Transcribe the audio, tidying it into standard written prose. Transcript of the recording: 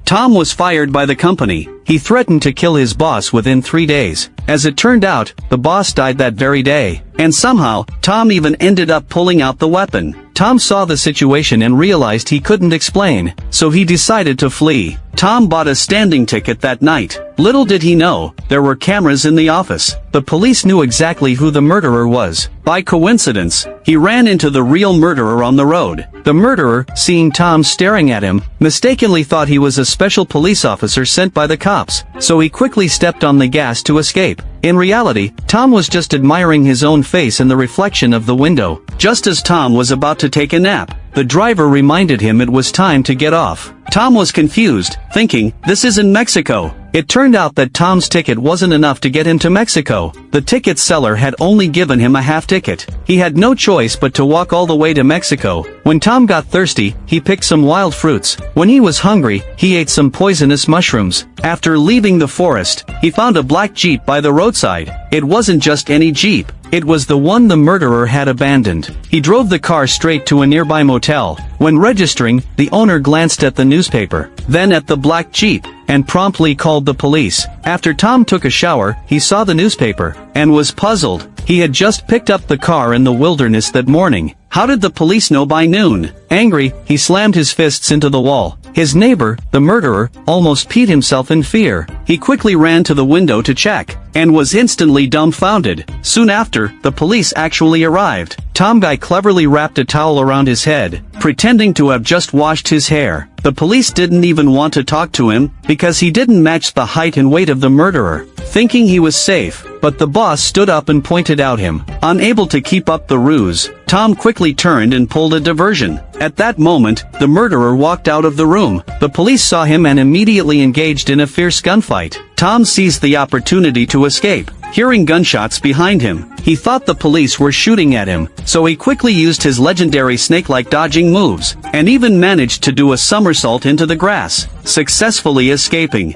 Tom was fired by the company. He threatened to kill his boss within 3 days. As it turned out, the boss died that very day. And somehow, Tom even ended up pulling out the weapon. Tom saw the situation and realized he couldn't explain, so he decided to flee. Tom bought a standing ticket that night. Little did he know, there were cameras in the office. The police knew exactly who the murderer was. By coincidence, he ran into the real murderer on the road. The murderer, seeing Tom staring at him, mistakenly thought he was a special police officer sent by the cops, so he quickly stepped on the gas to escape. In reality, Tom was just admiring his own face in the reflection of the window. Just as Tom was about to take a nap, the driver reminded him it was time to get off. Tom was confused, thinking, "This isn't Mexico." It turned out that Tom's ticket wasn't enough to get him to Mexico. The ticket seller had only given him a half ticket. He had no choice but to walk all the way to Mexico. When Tom got thirsty, he picked some wild fruits. When he was hungry, he ate some poisonous mushrooms. After leaving the forest, he found a black Jeep by the roadside. It wasn't just any Jeep. It was the one the murderer had abandoned. He drove the car straight to a nearby motel. When registering, the owner glanced at the newspaper, then at the black Jeep, and promptly called the police. After Tom took a shower, he saw the newspaper, and was puzzled. He had just picked up the car in the wilderness that morning. How did the police know by noon? Angry, he slammed his fists into the wall. His neighbor, the murderer, almost peed himself in fear. He quickly ran to the window to check, and was instantly dumbfounded. Soon after, the police actually arrived. Tom Guy cleverly wrapped a towel around his head, pretending to have just washed his hair. The police didn't even want to talk to him, because he didn't match the height and weight of the murderer. Thinking he was safe, but the boss stood up and pointed out him. Unable to keep up the ruse, Tom quickly turned and pulled a diversion. At that moment, the murderer walked out of the room. The police saw him and immediately engaged in a fierce gunfight. Tom seized the opportunity to escape. Hearing gunshots behind him, he thought the police were shooting at him, so he quickly used his legendary snake-like dodging moves, and even managed to do a somersault into the grass, successfully escaping.